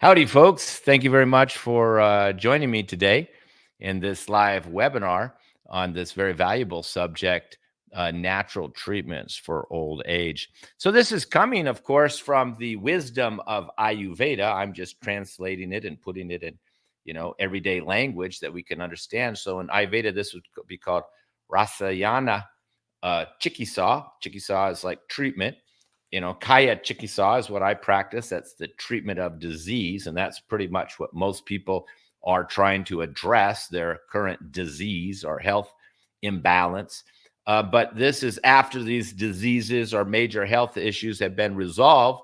Howdy, folks. Thank you very much for joining me today in this live webinar on this very valuable subject, natural treatments for old age. So this is coming, of course, from the wisdom of Ayurveda. I'm just translating it and putting it in, everyday language that we can understand. So in Ayurveda, this would be called Rasayana Chikisa. Chikisa is like treatment. Kaya Chikisa is what I practice. That's the treatment of disease. And that's pretty much what most people are trying to address, their current disease or health imbalance. But this is after these diseases or major health issues have been resolved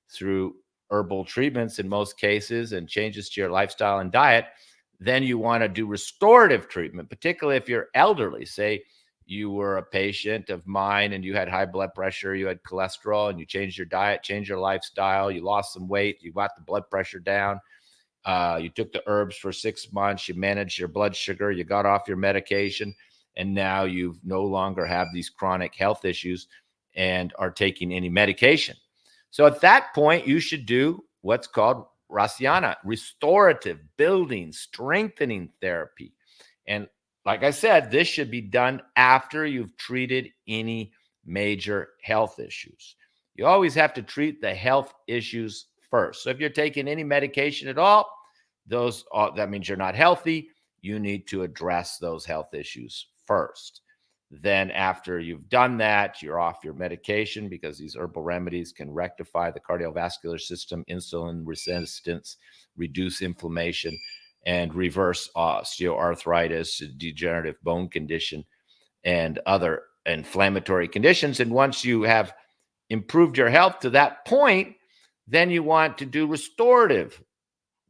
through herbal treatments in most cases and changes to your lifestyle and diet. Then you want to do restorative treatment, particularly if you're elderly. Say you were a patient of mine and you had high blood pressure, you had cholesterol, and you changed your diet, changed your lifestyle, you lost some weight, you got the blood pressure down, you took the herbs for 6 months, you managed your blood sugar, you got off your medication, and now you no longer have these chronic health issues and are taking any medication. So at that point, you should do what's called Rasyana, restorative, building, strengthening therapy. And like I said, this should be done after you've treated any major health issues. You always have to treat the health issues first. So if you're taking any medication at all, that means you're not healthy. You need to address those health issues first. Then after you've done that, you're off your medication because these herbal remedies can rectify the cardiovascular system, insulin resistance, reduce inflammation, and reverse osteoarthritis, degenerative bone condition, and other inflammatory conditions. And once you have improved your health to that point, then you want to do restorative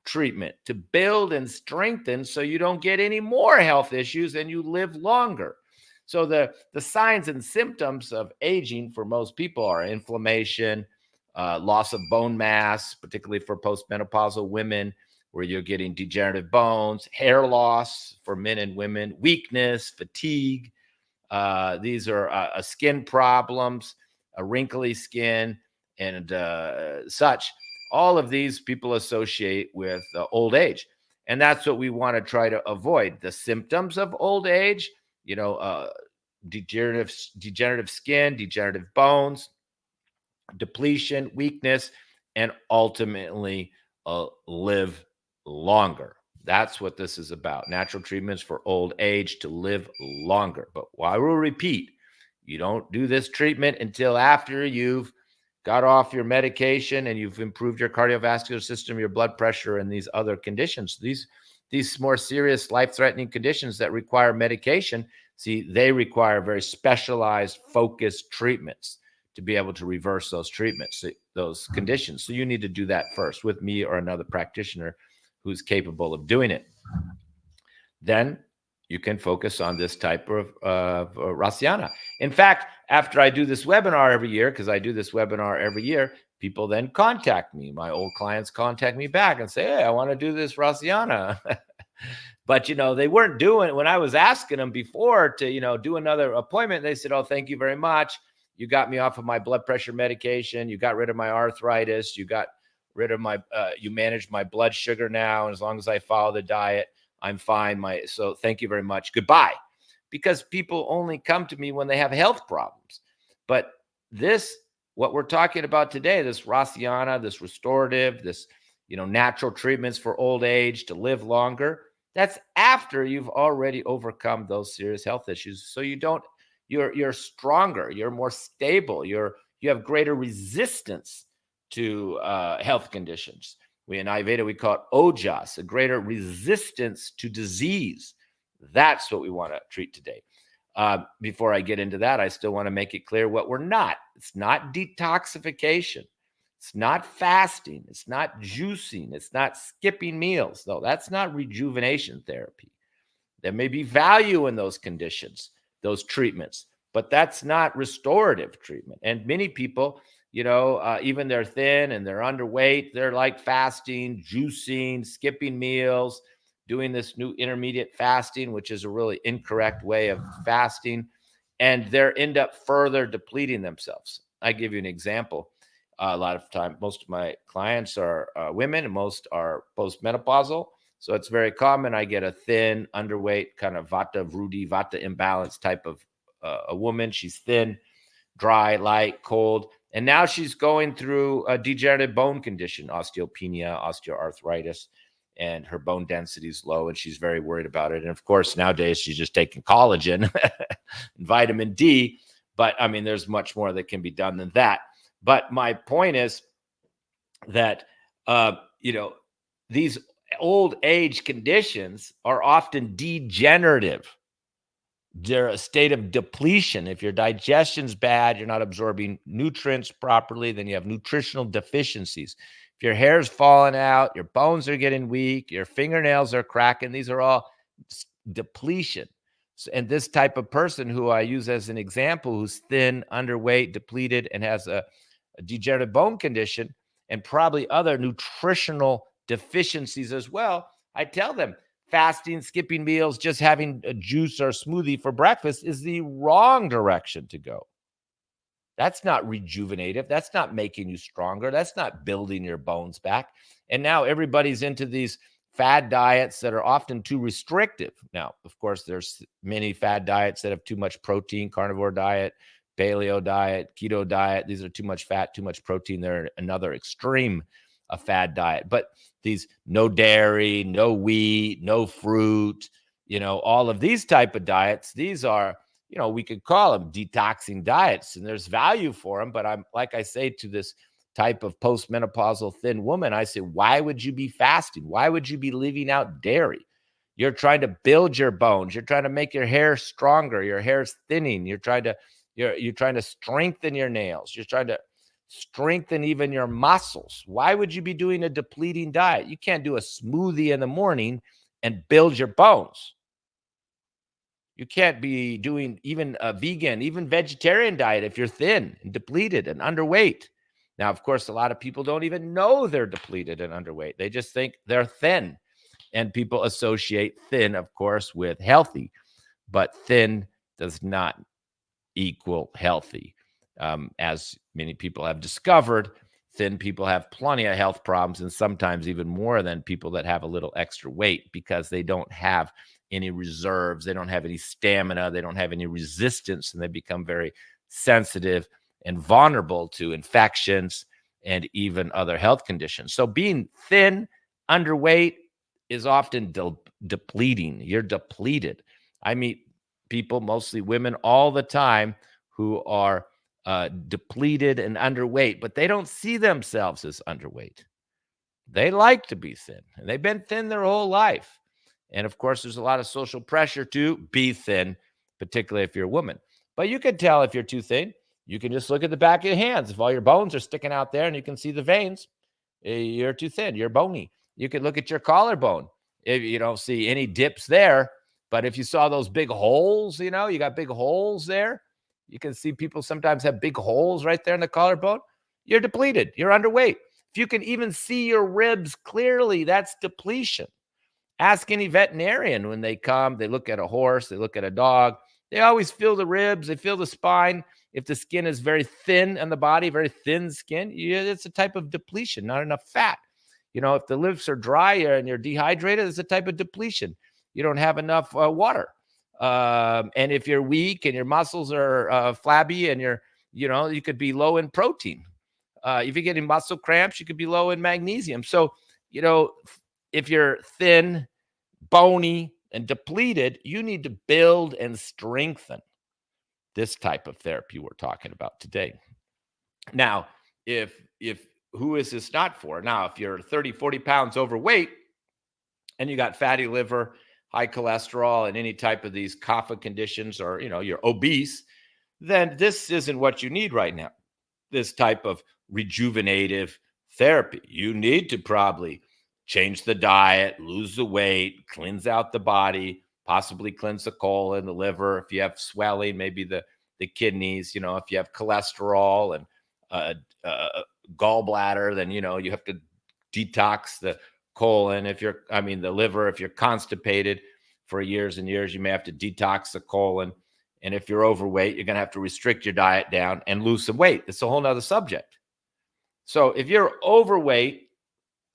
treatment to build and strengthen so you don't get any more health issues and you live longer. So the signs and symptoms of aging for most people are inflammation, loss of bone mass, particularly for postmenopausal women, where you're getting degenerative bones, hair loss for men and women, weakness, fatigue. These are skin problems, a wrinkly skin, and such. All of these people associate with old age. And that's what we want to try to avoid. The symptoms of old age, degenerative skin, degenerative bones, depletion, weakness, and ultimately live longer. That's what this is about. Natural treatments for old age to live longer. But I will repeat, you don't do this treatment until after you've got off your medication and you've improved your cardiovascular system, your blood pressure, and these other conditions. These more serious life-threatening conditions that require medication, they require very specialized, focused treatments to be able to reverse those conditions. So you need to do that first with me or another practitioner who's capable of doing it. Then you can focus on this type of Rasyana. In fact, after I do this webinar every year, because I do this webinar every year, people then contact me. My old clients contact me back and say, hey, I want to do this Rasyana. But, they weren't doing it when I was asking them before to, do another appointment. They said, oh, thank you very much. You got me off of my blood pressure medication. You got rid of my arthritis. You got rid of you managed my blood sugar now. And as long as I follow the diet, I'm fine. So thank you very much. Goodbye. Because people only come to me when they have health problems. But what we're talking about today, this Rasyana, this restorative, this, natural treatments for old age to live longer, that's after you've already overcome those serious health issues. So you're stronger, you're more stable, you have greater resistance to health conditions. In Ayurveda, we call it Ojas, a greater resistance to disease. That's what we want to treat today. Before I get into that, I still want to make it clear what we're not. It's not detoxification. It's not fasting. It's not juicing. It's not skipping meals. No, that's not rejuvenation therapy. There may be value in those conditions, those treatments, but that's not restorative treatment. And many people, even they're thin and they're underweight, they're like fasting, juicing, skipping meals, doing this new intermediate fasting, which is a really incorrect way of fasting, and they end up further depleting themselves. I give you an example. A lot of time, most of my clients are women, and most are postmenopausal. So it's very common. I get a thin, underweight, kind of vata vrudi, vata imbalance type of a woman. She's thin, dry, light, cold. And now she's going through a degenerative bone condition, osteopenia, osteoarthritis, and her bone density is low, and she's very worried about it. And of course, nowadays she's just taking collagen and vitamin D. But I mean, there's much more that can be done than that. But my point is that, these old age conditions are often degenerative. They're a state of depletion. If your digestion's bad, you're not absorbing nutrients properly, then you have nutritional deficiencies. If your hair's falling out, your bones are getting weak, your fingernails are cracking, these are all depletion. And this type of person who I use as an example, who's thin, underweight, depleted, and has a degenerative bone condition and probably other nutritional deficiencies as well, I tell them, fasting, skipping meals, just having a juice or a smoothie for breakfast is the wrong direction to go. That's not rejuvenative. That's not making you stronger. That's not building your bones back. And now everybody's into these fad diets that are often too restrictive. Now, of course, there's many fad diets that have too much protein, carnivore diet, paleo diet, keto diet. These are too much fat, too much protein. They're another extreme of fad diet. But these no dairy, no wheat, no fruit, all of these type of diets, these are, we could call them detoxing diets, and there's value for them. But I'm, like I say to this type of postmenopausal thin woman, I say, why would you be fasting? Why would you be leaving out dairy? You're trying to build your bones. You're trying to make your hair stronger. Your hair's thinning. You're trying to strengthen your nails. You're trying to strengthen even your muscles. Why would you be doing a depleting diet? You can't do a smoothie in the morning and build your bones. You can't be doing even a vegan, even vegetarian diet if you're thin and depleted and underweight. Now, of course, a lot of people don't even know they're depleted and underweight. They just think they're thin. And people associate thin, of course, with healthy. But thin does not equal healthy. As many people have discovered, thin people have plenty of health problems, and sometimes even more than people that have a little extra weight, because they don't have any reserves. They don't have any stamina. They don't have any resistance, and they become very sensitive and vulnerable to infections and even other health conditions. So being thin, underweight is often depleting. You're depleted. I meet people, mostly women, all the time who are depleted and underweight, but they don't see themselves as underweight. They like to be thin, and they've been thin their whole life. And of course, there's a lot of social pressure to be thin, particularly if you're a woman. But you can tell if you're too thin. You can just look at the back of your hands. If all your bones are sticking out there and you can see the veins, you're too thin. You're bony. You could look at your collarbone. If you don't see any dips there, but if you saw those big holes, you got big holes there. You can see people sometimes have big holes right there in the collarbone. You're depleted. You're underweight. If you can even see your ribs clearly, that's depletion. Ask any veterinarian when they come. They look at a horse. They look at a dog. They always feel the ribs. They feel the spine. If the skin is very thin on the body, very thin skin, it's a type of depletion, not enough fat. If the lips are dry and you're dehydrated, it's a type of depletion. You don't have enough water. And if you're weak and your muscles are flabby and you could be low in protein. If you're getting muscle cramps, you could be low in magnesium. So, if you're thin, bony, and depleted, you need to build and strengthen. This type of therapy we're talking about today. Now, if who is this not for? Now, if you're 30, 40 pounds overweight and you got fatty liver, high cholesterol, and any type of these kapha conditions, or, you're obese, then this isn't what you need right now. This type of rejuvenative therapy. You need to probably change the diet, lose the weight, cleanse out the body, possibly cleanse the colon, the liver. If you have swelling, maybe the kidneys. If you have cholesterol and gallbladder, then you have to detox the colon. The liver. If you're constipated for years and years, you may have to detox the colon. And if you're overweight, you're going to have to restrict your diet down and lose some weight. It's a whole nother subject. So if you're overweight,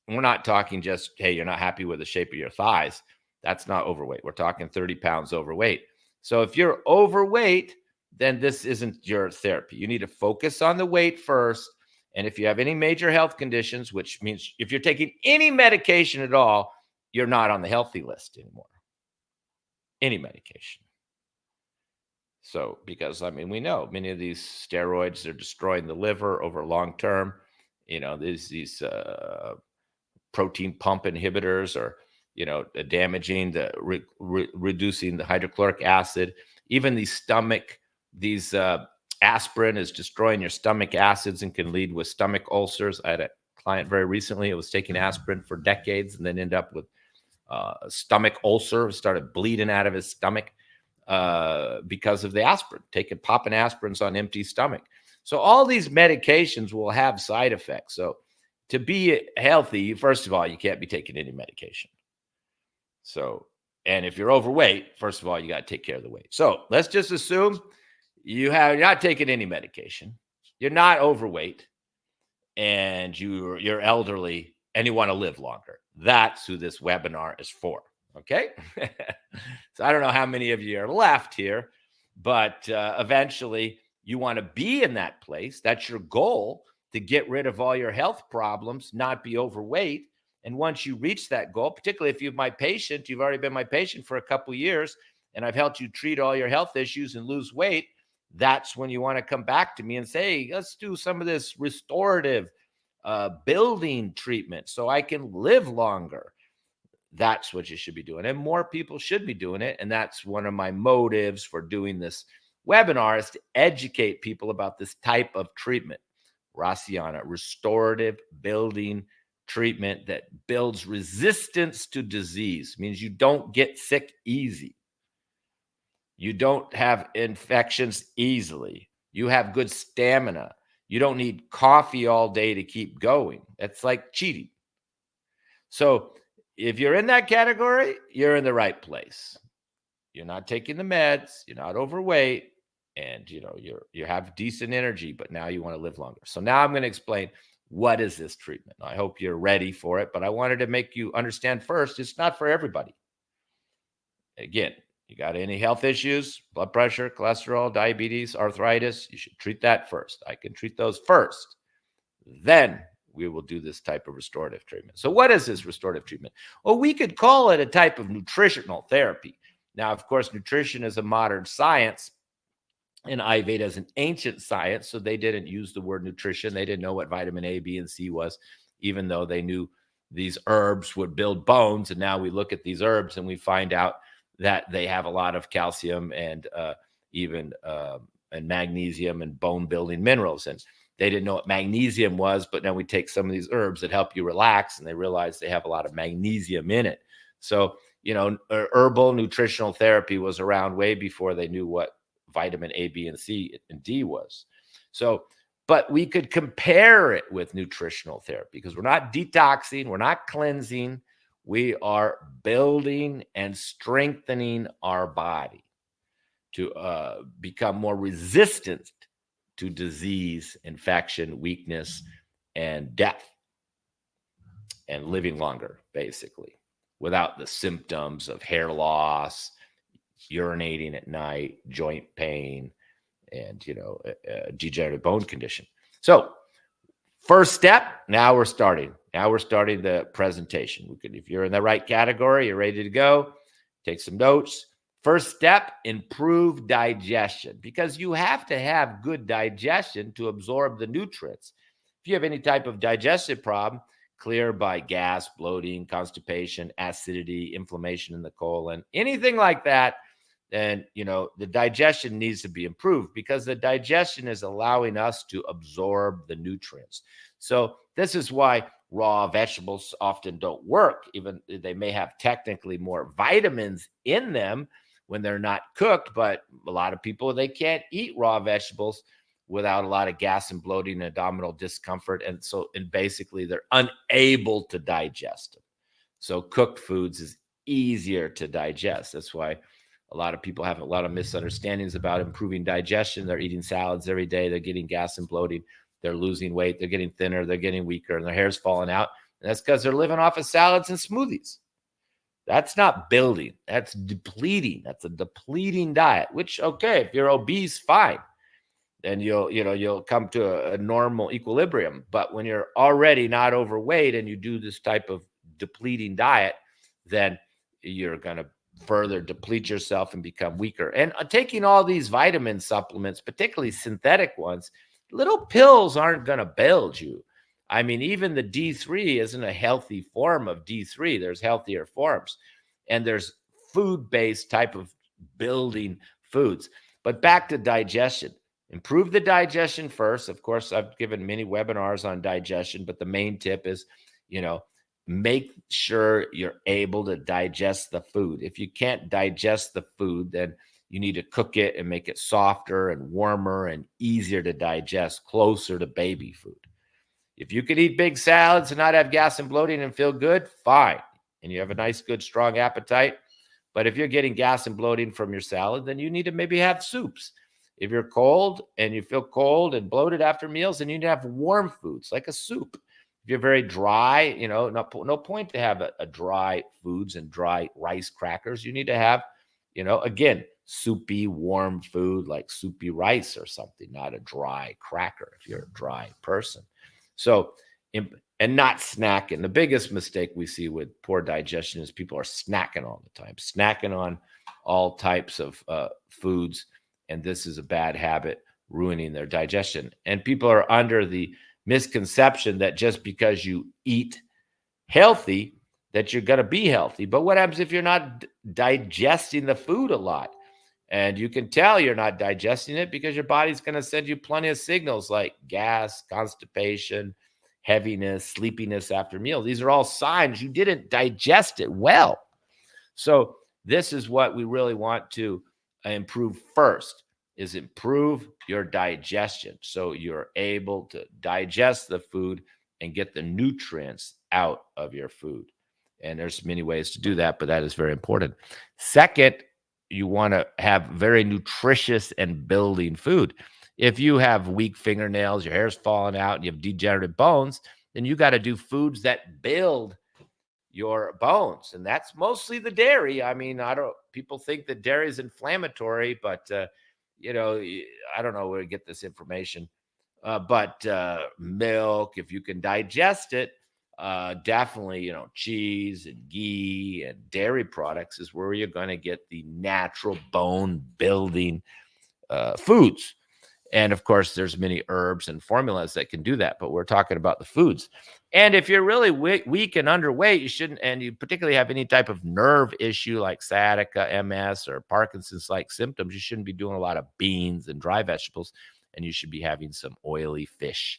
we're not talking just, hey, you're not happy with the shape of your thighs. That's not overweight. We're talking 30 pounds overweight. So if you're overweight, then this isn't your therapy. You need to focus on the weight first. And if you have any major health conditions, which means if you're taking any medication at all, you're not on the healthy list anymore. Any medication. So, because I mean, we know many of these steroids are destroying the liver over long term. You know, these protein pump inhibitors are, damaging reducing the hydrochloric acid. Even these aspirin is destroying your stomach acids and can lead with stomach ulcers. I had a client very recently who was taking aspirin for decades and then ended up with a stomach ulcer, started bleeding out of his stomach because of the aspirin, popping aspirins on empty stomach. So all these medications will have side effects. So to be healthy, first of all, you can't be taking any medication. So, and if you're overweight, first of all, you got to take care of the weight. So let's just assume you're not taking any medication, you're not overweight, and you're elderly and you want to live longer. That's who this webinar is for. Okay. So I don't know how many of you are left here, but eventually you want to be in that place. That's your goal, to get rid of all your health problems, not be overweight. And once you reach that goal, particularly if you've already been my patient for a couple of years, and I've helped you treat all your health issues and lose weight, that's when you want to come back to me and say, hey, let's do some of this restorative building treatment so I can live longer. That's what you should be doing. And more people should be doing it. And that's one of my motives for doing this webinar, is to educate people about this type of treatment. Rasiana, restorative building treatment that builds resistance to disease. Means you don't get sick easy. You don't have infections easily. You have good stamina. You don't need coffee all day to keep going. That's like cheating. So if you're in that category, you're in the right place. You're not taking the meds, you're not overweight, and you have decent energy, but now you want to live longer. So now I'm going to explain, what is this treatment. I hope you're ready for it, but I wanted to make you understand first, it's not for everybody. Again, you got any health issues, blood pressure, cholesterol, diabetes, arthritis, you should treat that first. I can treat those first. Then we will do this type of restorative treatment. So what is this restorative treatment? Well, we could call it a type of nutritional therapy. Now, of course, nutrition is a modern science, and Ayurveda is an ancient science, so they didn't use the word nutrition. They didn't know what vitamin A, B, and C was, even though they knew these herbs would build bones. And now we look at these herbs and we find out that they have a lot of calcium and even magnesium and bone-building minerals. And they didn't know what magnesium was, but now we take some of these herbs that help you relax, and they realize they have a lot of magnesium in it. So, herbal nutritional therapy was around way before they knew what vitamin A, B, and C and D was. So, but we could compare it with nutritional therapy, because we're not detoxing, we're not cleansing, we are building and strengthening our body to become more resistant to disease, infection, weakness, and death, and living longer, basically, without the symptoms of hair loss, urinating at night, joint pain, and degenerative bone condition. So first step, now we're starting the presentation. If you're in the right category, you're ready to go, take some notes. First step, improve digestion, because you have to have good digestion to absorb the nutrients. If you have any type of digestive problem, clear by gas, bloating, constipation, acidity, inflammation in the colon, anything like that, then the digestion needs to be improved, because the digestion is allowing us to absorb the nutrients. So this is why raw vegetables often don't work. Even they may have technically more vitamins in them when they're not cooked, but a lot of people, they can't eat raw vegetables without a lot of gas and bloating and abdominal discomfort. And basically they're unable to digest them. So cooked foods is easier to digest. That's why a lot of people have a lot of misunderstandings about improving digestion. They're eating salads every day. They're getting gas and bloating. they're losing weight, they're getting thinner, they're getting weaker, and their hair's falling out. And that's because they're living off of salads and smoothies. That's not building. That's depleting. That's a depleting diet, which, okay, if you're obese, fine. Then you'll come to a normal equilibrium. But when you're already not overweight and you do this type of depleting diet, then you're going to further deplete yourself and become weaker. And taking all these vitamin supplements, particularly synthetic ones, little pills aren't going to build you. I mean, even the D3 isn't a healthy form of D3. There's healthier forms, and there's food-based type of building foods. But back to digestion. Improve the digestion first. Of course, I've given many webinars on digestion, but the main tip is, make sure you're able to digest the food. If you can't digest the food, then you need to cook it and make it softer and warmer and easier to digest, closer to baby food. If you can eat big salads and not have gas and bloating and feel good, fine. And you have a nice, good, strong appetite. But if you're getting gas and bloating from your salad, then you need to maybe have soups. If you're cold and you feel cold and bloated after meals, then you need to have warm foods like a soup. If you're very dry, no point to have a dry foods and dry rice crackers. You need to have, again, soupy, warm food like soupy rice or something, not a dry cracker if you're a dry person. So, and not snacking. The biggest mistake we see with poor digestion is people are snacking all the time, snacking on all types of foods. And this is a bad habit, ruining their digestion. And people are under the misconception that just because you eat healthy, that you're going to be healthy. But what happens if you're not digesting the food a lot? And you can tell you're not digesting it because your body's going to send you plenty of signals like gas, constipation, heaviness, sleepiness after meals. These are all signs you didn't digest it well. So this is what we really want to improve first, is improve your digestion so you're able to digest the food and get the nutrients out of your food. And there's many ways to do that, but that is very important. Second, you want to have very nutritious and building food. If you have weak fingernails, your hair's falling out, and you have degenerative bones, then you got to do foods that build your bones. And that's mostly the dairy. I mean, people think that dairy is inflammatory, but, I don't know where to get this information. But milk, if you can digest it, definitely, cheese and ghee and dairy products is where you're going to get the natural bone building foods. And of course, there's many herbs and formulas that can do that, but we're talking about the foods. And if you're really weak and underweight, you shouldn't, and you particularly have any type of nerve issue like sciatica, MS, or Parkinson's-like symptoms, you shouldn't be doing a lot of beans and dry vegetables, and you should be having some oily fish.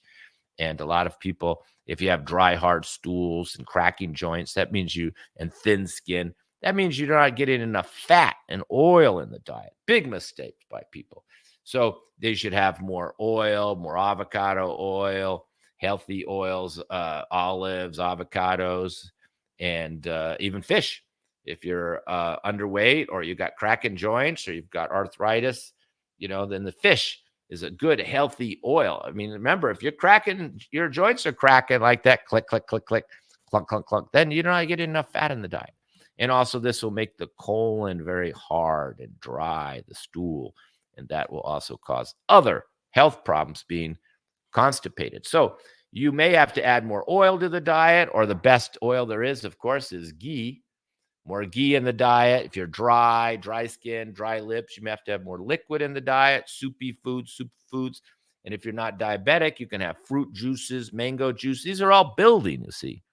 And a lot of people, if you have dry, hard stools and cracking joints, that means and thin skin, that means you're not getting enough fat and oil in the diet. Big mistake by people. So they should have more oil, more avocado oil, healthy oils, olives, avocados, and even fish. If you're underweight or you've got cracking joints or you've got arthritis, then the fish is a good, healthy oil. I mean, remember, if you're cracking, your joints are cracking like that, click, click, click, click, clunk, clunk, clunk, then you're not getting enough fat in the diet. And also this will make the colon very hard and dry, the stool. And that will also cause other health problems, being constipated. So you may have to add more oil to the diet, or the best oil there is, of course, is ghee. More ghee in the diet. If you're dry skin, dry lips, you may have to have more liquid in the diet, soupy foods, soup foods. And if you're not diabetic, you can have fruit juices, mango juice. These are all building, you see.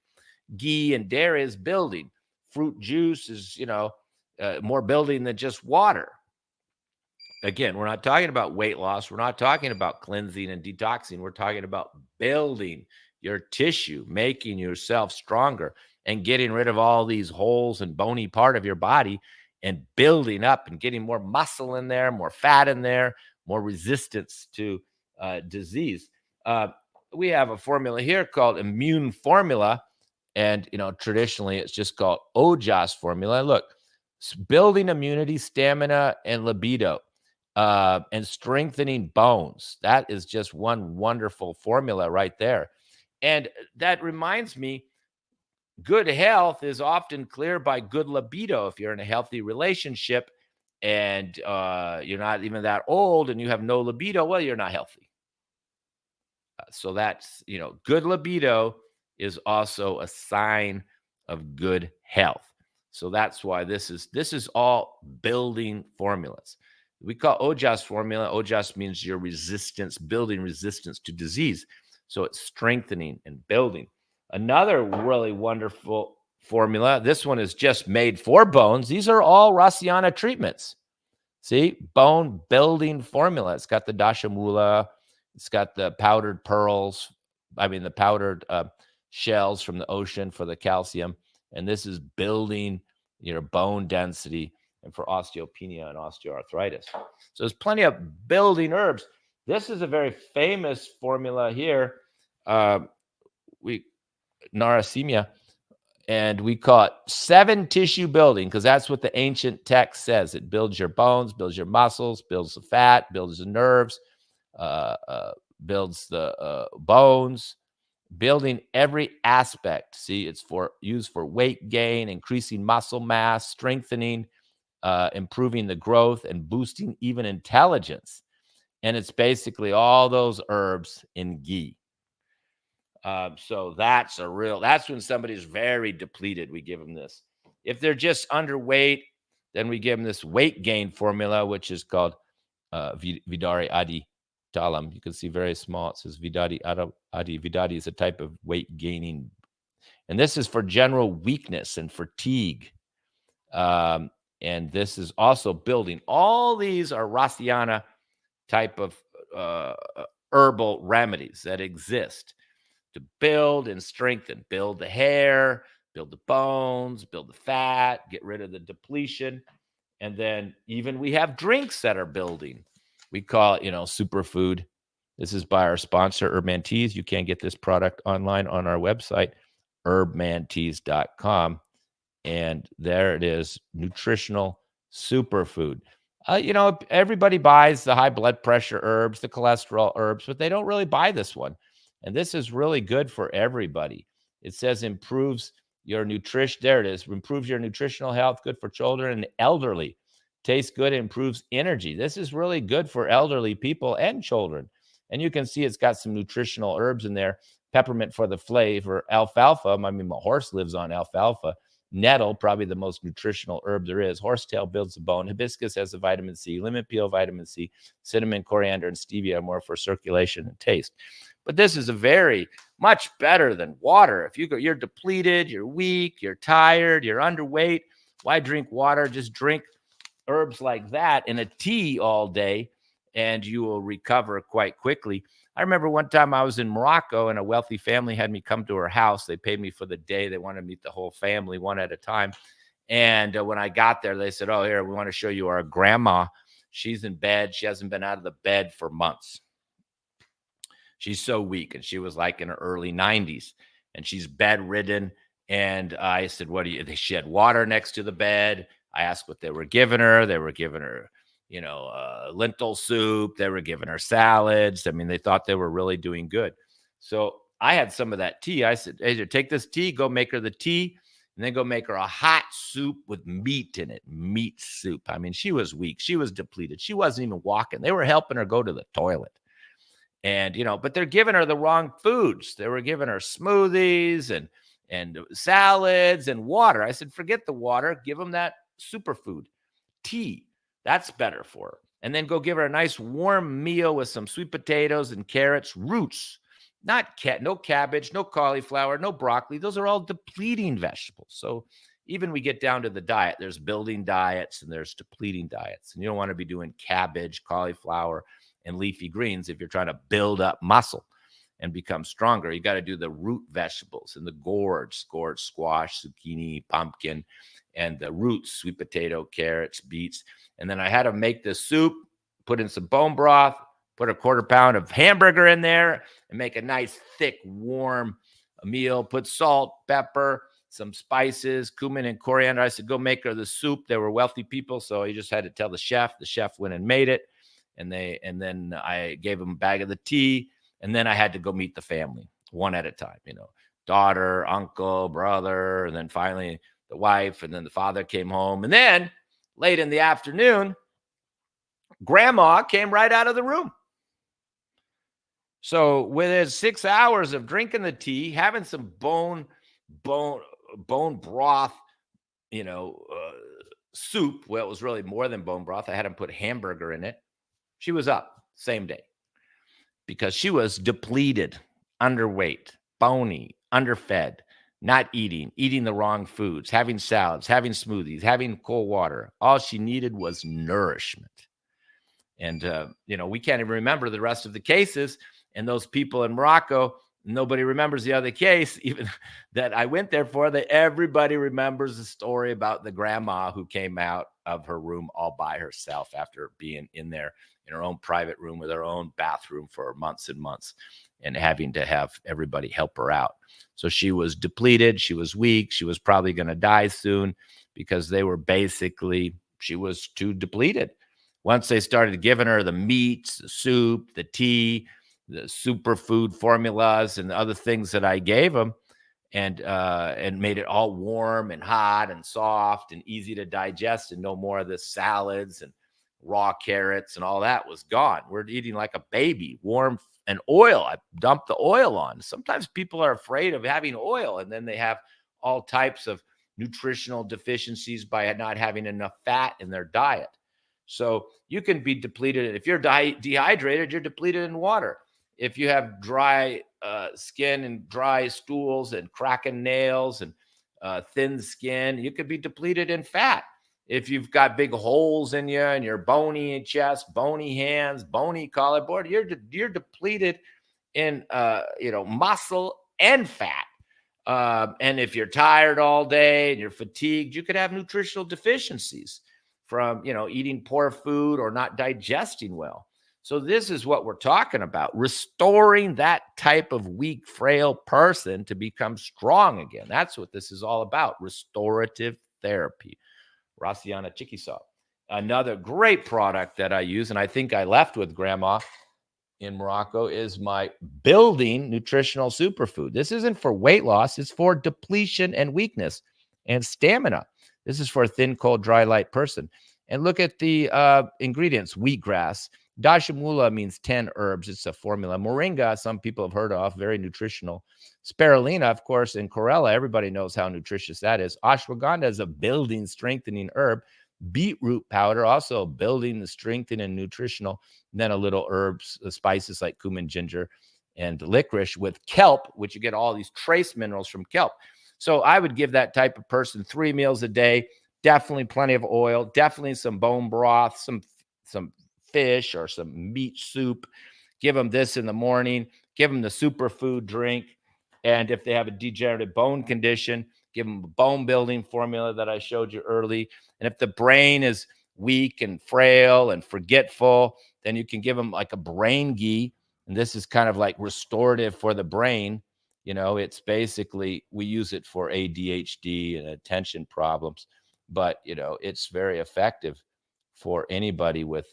Ghee and dairy is building. Fruit juice is, more building than just water. Again, we're not talking about weight loss. We're not talking about cleansing and detoxing. We're talking about building your tissue, making yourself stronger, and getting rid of all these holes and bony part of your body and building up and getting more muscle in there, more fat in there, more resistance to disease. We have a formula here called Immune Formula. And, traditionally it's just called Ojai's formula. Look, it's building immunity, stamina, and libido. and strengthening bones. That is just one wonderful formula right there. And that reminds me, good health is often clear by good libido. If you're in a healthy relationship and you're not even that old and you have no libido, well, you're not healthy. So that's, good libido is also a sign of good health. So that's why this is all building formulas. We call Ojai's formula. Ojai means your resistance, building resistance to disease. So it's strengthening and building. Another really wonderful formula. This one is just made for bones. These are all Rasayana treatments. See, bone building formula. It's got the dashamula. It's got the powdered pearls. The powdered shells from the ocean for the calcium. And this is building your bone density and for osteopenia and osteoarthritis. So there's plenty of building herbs. This is a very famous formula here. Narasimha. And we call it 7 tissue building because that's what the ancient text says. It builds your bones, builds your muscles, builds the fat, builds the nerves, builds the bones, building every aspect. See, it's used for weight gain, increasing muscle mass, strengthening, improving the growth, and boosting even intelligence. And it's basically all those herbs in ghee. So that's when somebody's very depleted, we give them this. If they're just underweight, then we give them this weight gain formula, which is called Vidari Adi Talam. You can see very small. It says Vidari Adi. Vidari is a type of weight gaining. And this is for general weakness and fatigue. And this is also building. All these are Rasayana type of herbal remedies that exist to build and strengthen, build the hair, build the bones, build the fat, get rid of the depletion. And then even we have drinks that are building. We call it, superfood. This is by our sponsor, Herbman Teas. You can get this product online on our website, herbmanteas.com. And there it is, nutritional superfood. Everybody buys the high blood pressure herbs, the cholesterol herbs, but they don't really buy this one. And this is really good for everybody. It says improves your nutrition. There it is. Improves your nutritional health, good for children and elderly. Tastes good, improves energy. This is really good for elderly people and children. And you can see it's got some nutritional herbs in there. Peppermint for the flavor, alfalfa. My horse lives on alfalfa. Nettle, probably the most nutritional herb there is. Horsetail builds the bone. Hibiscus has the vitamin C. Lemon peel, vitamin C. Cinnamon, coriander, and stevia are more for circulation and taste. But this is a very much better than water. If you're depleted, you're weak, you're tired, you're underweight, why drink water? Just drink herbs like that in a tea all day, and you will recover quite quickly. I remember one time I was in Morocco and a wealthy family had me come to her house. They paid me for the day. They wanted to meet the whole family one at a time. And when I got there, they said, "Oh, here, we want to show you our grandma. She's in bed. She hasn't been out of the bed for months. She's so weak." And she was like in her early 90s and she's bedridden. And I said, she had water next to the bed. I asked what they were giving her. They were giving her, lentil soup. They were giving her salads. They thought they were really doing good. So I had some of that tea. I said, "Hey, take this tea, go make her the tea, and then go make her a hot soup with meat in it, meat soup." She was weak. She was depleted. She wasn't even walking. They were helping her go to the toilet. And, but they're giving her the wrong foods. They were giving her smoothies and salads and water. I said, forget the water. Give them that superfood, tea. That's better for her. And then go give her a nice warm meal with some sweet potatoes and carrots, roots, no cabbage, no cauliflower, no broccoli. Those are all depleting vegetables. So even we get down to the diet, there's building diets and there's depleting diets. And you don't want to be doing cabbage, cauliflower, and leafy greens if you're trying to build up muscle and become stronger. You got to do the root vegetables and the gourds, squash, zucchini, pumpkin, and the roots, sweet potato, carrots, beets. And then I had to make this soup, put in some bone broth, put a 1/4 pound of hamburger in there, and make a nice, thick, warm meal. Put salt, pepper, some spices, cumin, and coriander. I said, go make her the soup. They were wealthy people, so I just had to tell the chef. The chef went and made it. and then I gave them a bag of the tea, and then I had to go meet the family one at a time, daughter, uncle, brother, and then finally the wife, and then the father came home. And then late in the afternoon, grandma came right out of the room. So within 6 hours of drinking the tea, having some bone broth, soup. Well, it was really more than bone broth. I had him put hamburger in it. She was up same day because she was depleted, underweight, bony, underfed, not eating the wrong foods, having salads, having smoothies, having cold water. All she needed was nourishment. And, we can't even remember the rest of the cases. And those people in Morocco, nobody remembers the other case, even that I went there for. That everybody remembers the story about the grandma who came out of her room all by herself after being in there in her own private room with her own bathroom for months and months and having to have everybody help her out. So she was depleted. She was weak. She was probably going to die soon because she was too depleted. Once they started giving her the meats, the soup, the tea, the superfood formulas, and the other things that I gave them, and made it all warm and hot and soft and easy to digest, and no more of the salads and raw carrots and all that was gone. We're eating like a baby, warm, and oil. I dumped the oil on. Sometimes people are afraid of having oil, and then they have all types of nutritional deficiencies by not having enough fat in their diet. So you can be depleted. If you're dehydrated, you're depleted in water. If you have dry skin and dry stools and cracking nails and thin skin, you could be depleted in fat. If you've got big holes in you and you're bony in chest, bony hands, bony collarbone, you're depleted in muscle and fat. And if you're tired all day and you're fatigued, you could have nutritional deficiencies from eating poor food or not digesting well. So this is what we're talking about, restoring that type of weak, frail person to become strong again. That's what this is all about, restorative therapy. Rasiana Chikisa. Another great product that I use, and I think I left with grandma in Morocco, is my building nutritional superfood. This isn't for weight loss. It's for depletion and weakness and stamina. This is for a thin, cold, dry, light person. And look at the ingredients. Wheatgrass. Dashamula means 10 herbs. It's a formula. Moringa, some people have heard of, very nutritional. Spirulina, of course, and chlorella, everybody knows how nutritious that is. Ashwagandha is a building, strengthening herb. Beetroot powder, also building, the strengthening, and nutritional. And then a little herbs, spices like cumin, ginger, and licorice with kelp, which you get all these trace minerals from kelp. So I would give that type of person 3 meals a day, definitely plenty of oil, definitely some bone broth, some fish or some meat soup. Give them this in the morning, give them the superfood drink. And if they have a degenerative bone condition, give them a bone building formula that I showed you early. And if the brain is weak and frail and forgetful, then you can give them like a brain ghee. And this is kind of like restorative for the brain. It's basically, we use it for ADHD and attention problems, but it's very effective for anybody with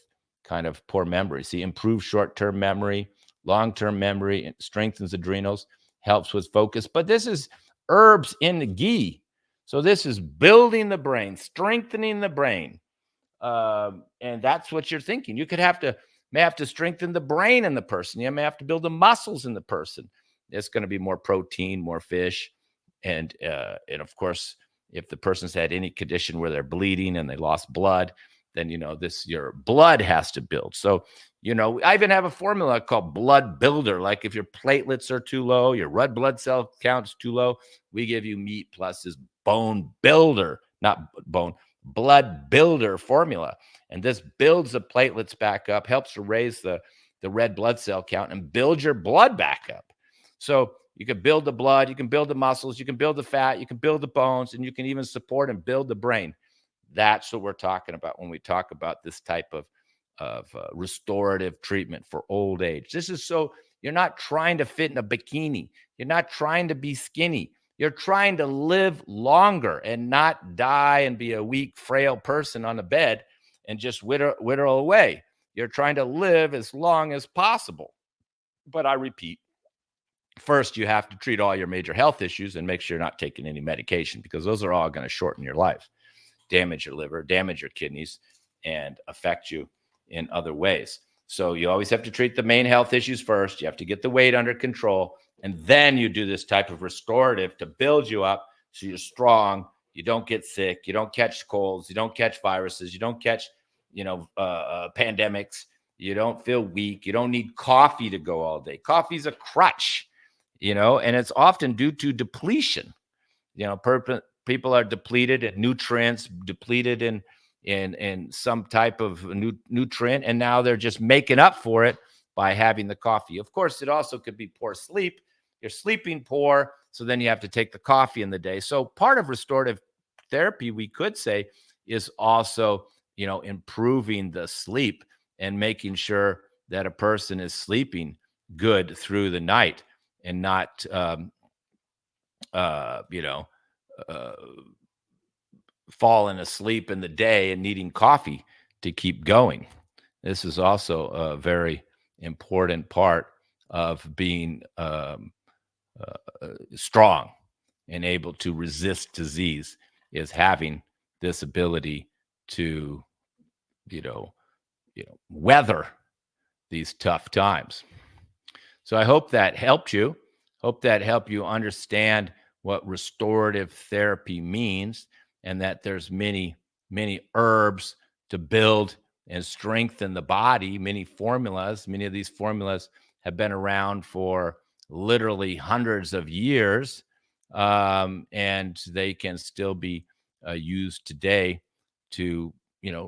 kind of poor memory. See, improves short-term memory, long-term memory, it strengthens adrenals, helps with focus. But this is herbs in the ghee. So this is building the brain, strengthening the brain. And that's what you're thinking. You may have to strengthen the brain in the person. You may have to build the muscles in the person. It's going to be more protein, more fish. And of course, if the person's had any condition where they're bleeding and they lost blood, then, your blood has to build. So, I even have a formula called blood builder. Like if your platelets are too low, your red blood cell count's too low, we give you meat plus this bone builder, blood builder formula. And this builds the platelets back up, helps to raise the red blood cell count and build your blood back up. So you can build the blood, you can build the muscles, you can build the fat, you can build the bones, and you can even support and build the brain. That's what we're talking about when we talk about this type of restorative treatment for old age. This is so you're not trying to fit in a bikini. You're not trying to be skinny. You're trying to live longer and not die and be a weak, frail person on a bed and just wither away. You're trying to live as long as possible. But I repeat, first, you have to treat all your major health issues and make sure you're not taking any medication, because those are all going to shorten your life, damage your liver, damage your kidneys, and affect you in other ways. So you always have to treat the main health issues first. You have to get the weight under control. And then you do this type of restorative to build you up so you're strong. You don't get sick. You don't catch colds. You don't catch viruses. You don't catch, pandemics. You don't feel weak. You don't need coffee to go all day. Coffee's a crutch, and it's often due to depletion. People are depleted in nutrients, depleted in some type of nutrient, and now they're just making up for it by having the coffee. Of course, it also could be poor sleep. You're sleeping poor, so then you have to take the coffee in the day. So part of restorative therapy, we could say, is also, improving the sleep and making sure that a person is sleeping good through the night and not, falling asleep in the day and needing coffee to keep going. This is also a very important part of being strong and able to resist disease, is having this ability to, weather these tough times. So I hope that helped you. Hope that helped you understand what restorative therapy means, and that there's many, many herbs to build and strengthen the body, many formulas. Many of these formulas have been around for literally hundreds of years, and they can still be used today to,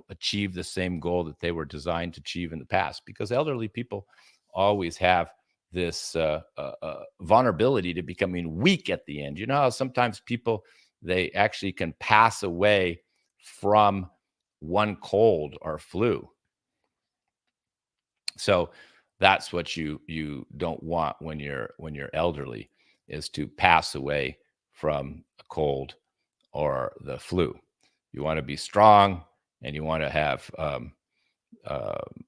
achieve the same goal that they were designed to achieve in the past, because elderly people always have this vulnerability to becoming weak at the end. You know how sometimes people, they actually can pass away from one cold or flu. So that's what you don't want when you're elderly, is to pass away from a cold or the flu. You want to be strong, and you want to have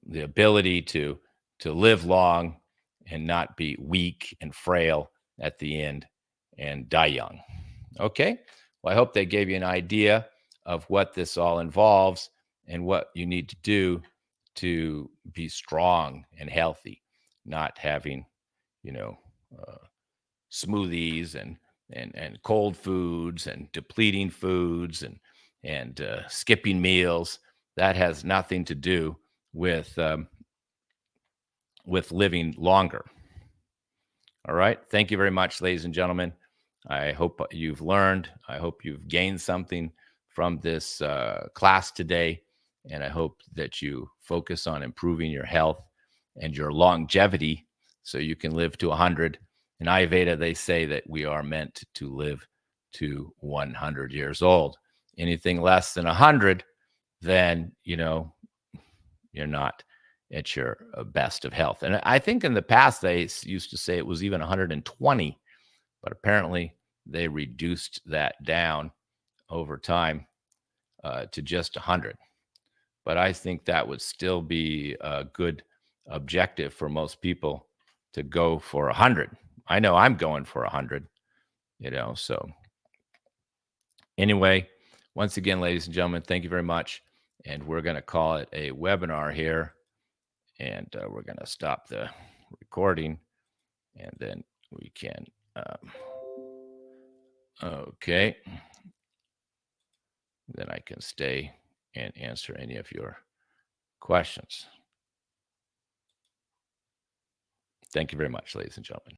the ability to live long and not be weak and frail at the end and die young. Okay. Well, I hope they gave you an idea of what this all involves and what you need to do to be strong and healthy, not having, you know, uh, smoothies and cold foods and depleting foods and skipping meals. That has nothing to do with living longer. All right. Thank you very much, ladies and gentlemen. I hope you've learned. I hope you've gained something from this class today. And I hope that you focus on improving your health and your longevity so you can live to 100. In Ayurveda, they say that we are meant to live to 100 years old. Anything less than 100, then, you're not at your best of health. And I think in the past, they used to say it was even 120, but apparently they reduced that down over time to just 100. But I think that would still be a good objective for most people, to go for 100. I know I'm going for 100, so anyway, once again, ladies and gentlemen, thank you very much. And we're going to call it a webinar here. And we're going to stop the recording, and then we can, okay. Then I can stay and answer any of your questions. Thank you very much, ladies and gentlemen.